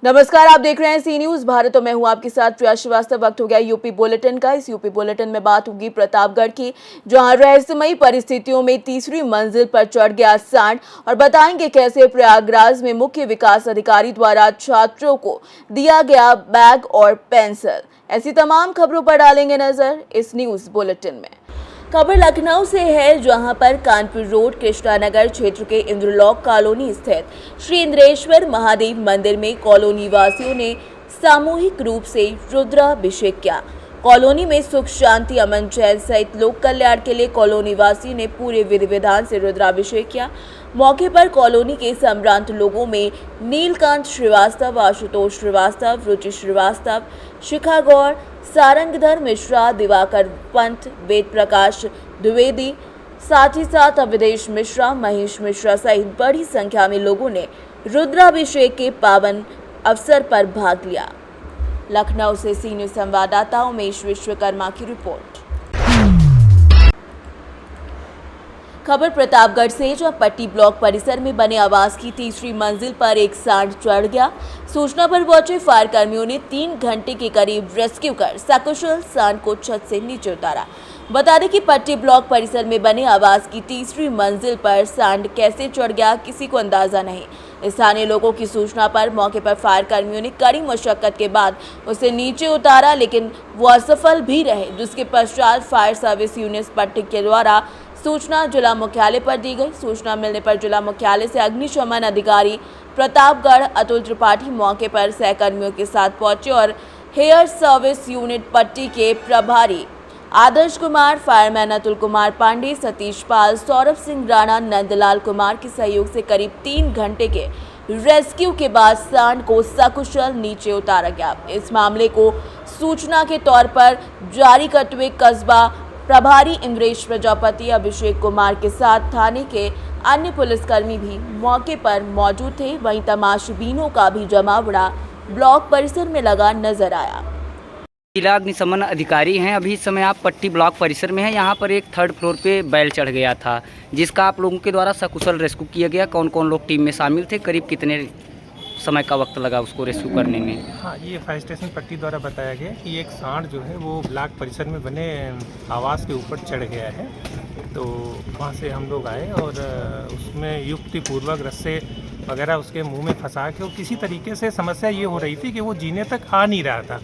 नमस्कार, आप देख रहे हैं सी न्यूज भारत और मैं हूं आपके साथ प्रिया श्रीवास्तव। वक्त हो गया यूपी बुलेटिन का। इस यूपी बुलेटिन में बात होगी प्रतापगढ़ की, जहां रहस्यमयी परिस्थितियों में तीसरी मंजिल पर चढ़ गया सांड, और बताएंगे कैसे प्रयागराज में मुख्य विकास अधिकारी द्वारा छात्रों को दिया गया बैग और पेंसिल। ऐसी तमाम खबरों पर डालेंगे नजर इस न्यूज बुलेटिन में। खबर लखनऊ से है, जहां पर कानपुर रोड कृष्णानगर क्षेत्र के इंद्रलोक कॉलोनी स्थित श्री इंद्रेश्वर महादेव मंदिर में कॉलोनी वासियों ने सामूहिक रूप से रुद्राभिषेक किया। कॉलोनी में सुख शांति अमन चैन सहित लोक कल्याण के लिए कॉलोनी वासियों ने पूरे विधि विधान से रुद्राभिषेक किया। मौके पर कॉलोनी के सम्भ्रांत लोगों में नीलकांत श्रीवास्तव, आशुतोष श्रीवास्तव, रुचि श्रीवास्तव, शिखा गौर, सारंगधर मिश्रा, दिवाकर पंत, वेद प्रकाश द्विवेदी, साथ ही साथ अवधेश मिश्रा, महेश मिश्रा सहित बड़ी संख्या में लोगों ने रुद्राभिषेक के पावन अवसर पर भाग लिया। लखनऊ से सी न्यूज संवाददाता उमेश विश्वकर्मा की रिपोर्ट। खबर प्रतापगढ़ से, जहां पट्टी ब्लॉक परिसर में बने आवास की तीसरी मंजिल पर एक सांड चढ़ गया। सूचना पर पहुंचे फायर कर्मियों ने 3 घंटे के करीब रेस्क्यू कर सकुशल सांड को छत से नीचे उतारा। बता दें कि पट्टी ब्लॉक परिसर में बने आवास की तीसरी मंजिल पर सांड कैसे चढ़ गया, किसी को अंदाजा नहीं। स्थानीय लोगों की सूचना पर मौके पर फायर कर्मियों ने कड़ी मशक्कत के बाद उसे नीचे उतारा, लेकिन वो असफल भी रहे, जिसके पश्चात फायर सर्विस यूनिट पट्टी के द्वारा सूचना जिला मुख्यालय पर दी गई। सूचना मिलने पर जिला मुख्यालय से अग्निशमन अधिकारी प्रतापगढ़ अतुल त्रिपाठी मौके पर सहकर्मियों के साथ पहुंचे और हेयर सर्विस यूनिट पट्टी के प्रभारी आदर्श कुमार, फायरमैन अतुल कुमार पांडे, सतीश पाल, सौरभ सिंह राणा, नंदलाल कुमार के सहयोग से करीब 3 घंटे के रेस्क्यू के बाद सांड को सकुशल नीचे उतारा गया। इस मामले को सूचना के तौर पर जारी करते हुए कस्बा प्रभारी इंद्रेश प्रजापति, अभिषेक कुमार के साथ थाने के अन्य पुलिसकर्मी भी मौके पर मौजूद थे। वहीं तमाशबीनों का भी जमावड़ा ब्लॉक परिसर में लगा नजर आया। जिला अग्निशमन अधिकारी हैं। अभी इस समय आप पट्टी ब्लॉक परिसर में हैं। यहाँ पर एक 3rd फ्लोर पे बैल चढ़ गया था, जिसका आप लोगों के द्वारा सकुशल रेस्क्यू किया गया। कौन कौन लोग टीम में शामिल थे, करीब कितने समय का वक्त लगा उसको रेस्क्यू करने में? हाँ, ये फायर स्टेशन पट्टी द्वारा बताया गया कि एक सांड जो है वो ब्लॉक परिसर में बने आवास के ऊपर चढ़ गया है। तो वहाँ से हम लोग आए और उसमें युक्तिपूर्वक रस्से वगैरह उसके मुंह में फंसा के, और किसी तरीके से समस्या ये हो रही थी कि वो जीने तक आ नहीं रहा था।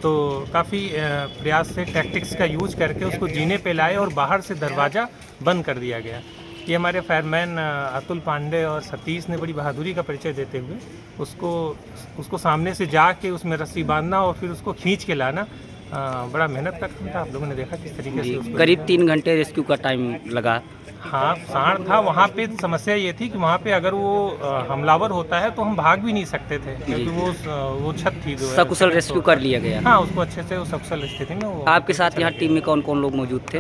तो काफ़ी प्रयास से टैक्टिक्स का यूज करके उसको जीने पे लाए और बाहर से दरवाज़ा बंद कर दिया गया। ये हमारे फायरमैन अतुल पांडे और सतीश ने बड़ी बहादुरी का परिचय देते हुए उसको सामने से जाके उसमें रस्सी बांधना और फिर उसको खींच के लाना बड़ा मेहनत का काम था। आप लोगों ने देखा किस तरीके से उसको करीब 3 घंटे रेस्क्यू का टाइम लगा। हाँ, सांड था वहाँ पे। समस्या ये थी कि वहाँ पे अगर वो हमलावर होता है तो हम भाग भी नहीं सकते थे, क्योंकि वो छत थी जो सकुशल रेस्क्यू कर लिया गया। हाँ, उसको अच्छे से वो सकुशल स्थिति में वो। आपके साथ यहाँ टीम में कौन कौन लोग मौजूद थे?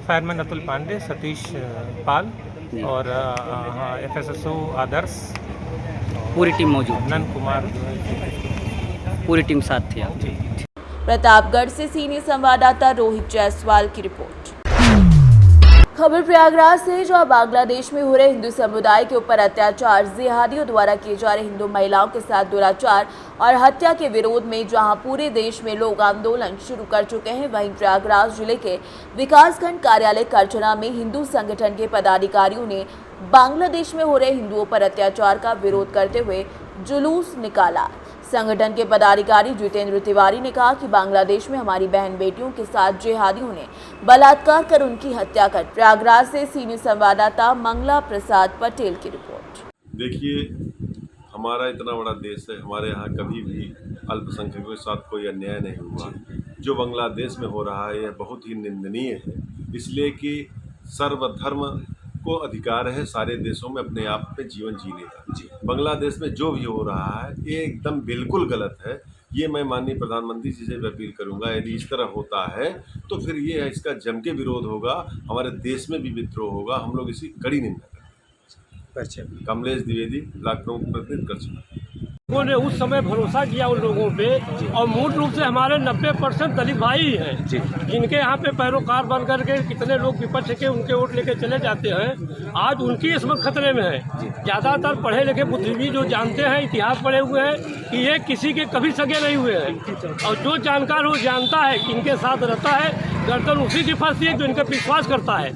फायरमैन अतुल पांडे, सतीश पाल और FSSO आदर्श, पूरी टीम मौजूद, नंद कुमार, पूरी टीम साथ थी आप? प्रतापगढ़ से सीनियर संवाददाता रोहित जायसवाल की रिपोर्ट। खबर प्रयागराज से, जहां बांग्लादेश में हो रहे हिंदू समुदाय के ऊपर अत्याचार, जिहादियों द्वारा किए जा रहे हिंदू महिलाओं के साथ दुराचार और हत्या के विरोध में जहां पूरे देश में लोग आंदोलन शुरू कर चुके हैं, वहीं प्रयागराज जिले के विकासखंड कार्यालय करचना में हिंदू संगठन के पदाधिकारियों ने बांग्लादेश में हो रहे हिंदुओं पर अत्याचार का विरोध करते हुए जुलूस निकाला। संगठन के पदाधिकारी जितेंद्र तिवारी ने कहा कि बांग्लादेश में हमारी बहन बेटियों के साथ जिहादियों ने बलात्कार कर उनकी हत्या कर। प्रयागराज से सीनियर संवाददाता मंगला प्रसाद पटेल की रिपोर्ट। देखिए, हमारा इतना बड़ा देश है, हमारे यहाँ कभी भी अल्पसंख्यकों के साथ कोई अन्याय नहीं हुआ। जो बांग्लादेश में हो रहा है यह बहुत ही निंदनीय है, इसलिए कि सर्वधर्म को अधिकार है सारे देशों में अपने आप में जीवन जीने का। बांग्लादेश में जो भी हो रहा है ये एकदम बिल्कुल गलत है। ये मैं माननीय प्रधानमंत्री जी से भी अपील करूंगा, यदि इस तरह होता है तो फिर ये इसका जम के विरोध होगा, हमारे देश में भी विद्रोह होगा। हम लोग इसकी कड़ी निंदा करेंगे। कमलेश द्विवेदी, ब्लॉक प्रमुख प्रतिनिधि करछना। लोगों ने उस समय भरोसा किया उन लोगों पे, और मूल रूप से हमारे 90% दलित भाई ही हैं जिनके यहाँ पे पैरोकार बन करके कितने लोग विपक्ष के उनके वोट लेके चले जाते हैं। आज उनकी इसमत खतरे में है। ज़्यादातर पढ़े लिखे बुद्धिजीवी जो जानते हैं, इतिहास पढ़े हुए हैं कि ये किसी के कभी सगे नहीं हुए हैं, और जो जानकार वो जानता है कि इनके साथ रहता है गर्दन उसी की फंसती है जो इनका विश्वास करता है।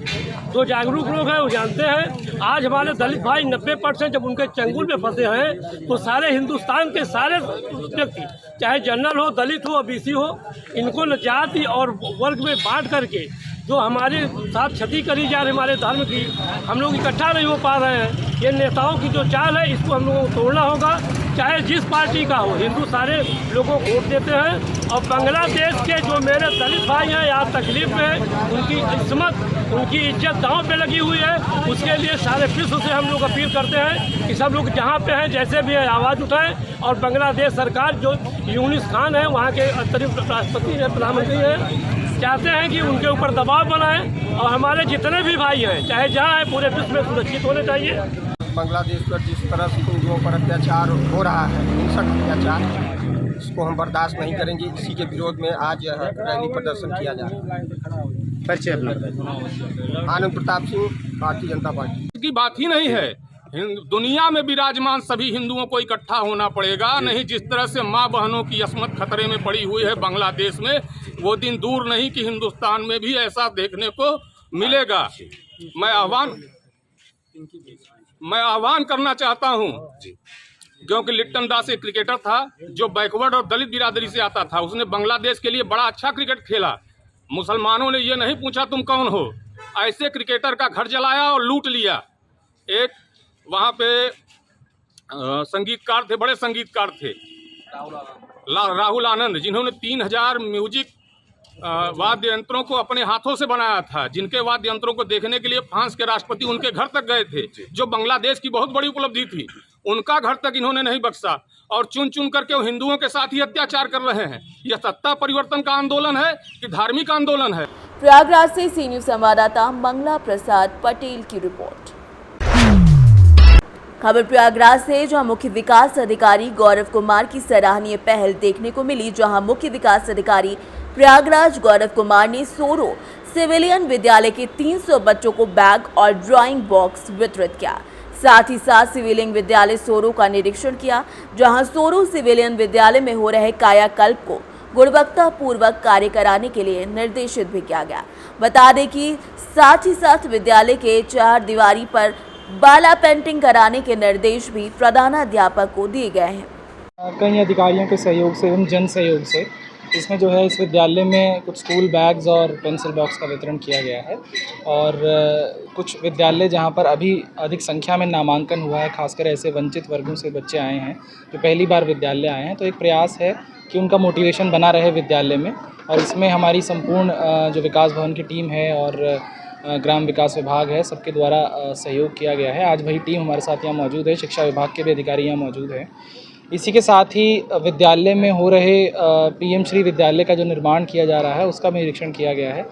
जो जागरूक लोग हैं वो जानते हैं। आज हमारे दलित भाई 90% जब उनके चंगुल में फंसे हैं, तो सारे हिंदुस्तान के सारे व्यक्ति, चाहे जनरल हो, दलित हो, ओबीसी हो, इनको न जाति और वर्ग में बांट करके जो हमारे साथ क्षति करी जा रही हमारे धर्म की, हम लोग इकट्ठा नहीं हो पा रहे हैं। ये नेताओं की जो चाल है, इसको हम लोगों को तोड़ना होगा, चाहे जिस पार्टी का हो। हिंदू सारे लोगों को वोट देते हैं, और बांग्लादेश के जो मेरे दलित भाई हैं आज तकलीफ में हैं, उनकी इस्मत, उनकी इज्जत दांव पे लगी हुई है। उसके लिए सारे विश्व से हम लोग अपील करते हैं कि सब लोग जहाँ पे हैं, जैसे भी है, आवाज़ उठाएं। और बांग्लादेश सरकार जो यूनिस खान है, वहाँ के अंतरिम राष्ट्रपति हैं, प्रधानमंत्री हैं, चाहते हैं कि उनके ऊपर दबाव बनाएं, और हमारे जितने भी भाई हैं, चाहे जहाँ हैं, पूरे विश्व में सुरक्षित होने चाहिए। बांग्लादेश पर जिस तरह से हिंदुओं पर अत्याचार हो रहा है, हिंसक अत्याचार, इसको हम बर्दाश्त नहीं करेंगे। इसी के विरोध में आज यह रैली प्रदर्शन किया जा रहा है। परिचय अपना। आनंद प्रताप सिंह, भारतीय जनता पार्टी। की बात ही नहीं है। दुनिया में विराजमान सभी हिंदुओं को इकट्ठा होना पड़ेगा, नहीं जिस तरह से माँ बहनों की अस्मत खतरे में पड़ी हुई है बांग्लादेश में, वो दिन दूर नहीं कि हिंदुस्तान में भी ऐसा देखने को मिलेगा। मैं आह्वान करना चाहता हूँ, क्योंकि लिप्टन दास एक क्रिकेटर था जो बैकवर्ड और दलित बिरादरी से आता था। उसने बांग्लादेश के लिए बड़ा अच्छा क्रिकेट खेला। मुसलमानों ने ये नहीं पूछा तुम कौन हो, ऐसे क्रिकेटर का घर जलाया और लूट लिया। एक वहाँ पे संगीतकार थे, बड़े संगीतकार थे, राहुल आनंद, जिन्होंने 3000 म्यूजिक वाद्य यंत्रों को अपने हाथों से बनाया था, जिनके वाद्य यंत्रों को देखने के लिए फ्रांस के राष्ट्रपति उनके घर तक गए थे, जो बांग्लादेश की बहुत बड़ी उपलब्धि थी। उनका घर तक इन्होंने नहीं बख्शा, और चुन चुन करके वो हिंदुओं के साथ ही अत्याचार कर रहे हैं। यह सत्ता परिवर्तन का आंदोलन है कि धार्मिक आंदोलन है? प्रयागराज से सी न्यूज संवाददाता मंगला प्रसाद पटेल की रिपोर्ट। खबर प्रयागराज से, जहां मुख्य विकास अधिकारी गौरव कुमार की सराहनीय पहल देखने को मिली। जहां मुख्य विकास अधिकारी प्रयागराज गौरव कुमार ने सोरो सिविलियन विद्यालय के 300 बच्चों को बैग और ड्राइंग बॉक्स वितरित किया। साथ ही साथ सिविलियन विद्यालय सोरो का निरीक्षण किया, जहां सोरो सिविलियन विद्यालय में हो रहे कायाकल्प को गुणवत्ता पूर्वक कार्य कराने के लिए निर्देशित भी किया गया। बता दें कि साथ ही साथ विद्यालय के 4 दीवारी पर बाला पेंटिंग कराने के निर्देश भी प्रधानाध्यापक को दिए गए हैं। कई अधिकारियों के सहयोग से एवं जन सहयोग से इसमें जो है इस विद्यालय में कुछ स्कूल बैग्स और पेंसिल बॉक्स का वितरण किया गया है। और कुछ विद्यालय जहां पर अभी अधिक संख्या में नामांकन हुआ है, खासकर ऐसे वंचित वर्गों से बच्चे आए हैं जो पहली बार विद्यालय आए हैं, तो एक प्रयास है कि उनका मोटिवेशन बना रहे विद्यालय में। और इसमें हमारी संपूर्ण जो विकास भवन की टीम है और ग्राम विकास विभाग है, सबके द्वारा सहयोग किया गया है। आज वही टीम हमारे साथ यहाँ मौजूद है, शिक्षा विभाग के भी अधिकारी यहाँ मौजूद हैं। इसी के साथ ही विद्यालय में हो रहे पीएम श्री विद्यालय का जो निर्माण किया जा रहा है, उसका भी निरीक्षण किया गया है।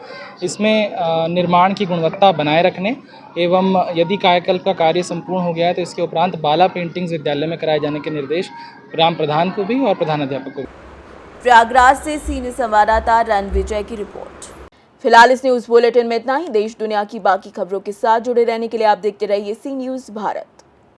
इसमें निर्माण की गुणवत्ता बनाए रखने एवं यदि कायाकल्प का कार्य संपूर्ण हो गया है तो इसके उपरांत बाला पेंटिंग्स विद्यालय में कराए जाने के निर्देश ग्राम प्रधान को भी और प्रधानाध्यापक को भी। प्रयागराज से सीनियर संवाददाता रणविजय की रिपोर्ट। फिलहाल इस न्यूज बुलेटिन में इतना ही। देश दुनिया की बाकी खबरों के साथ जुड़े रहने के लिए आप देखते रहिए सी न्यूज भारत।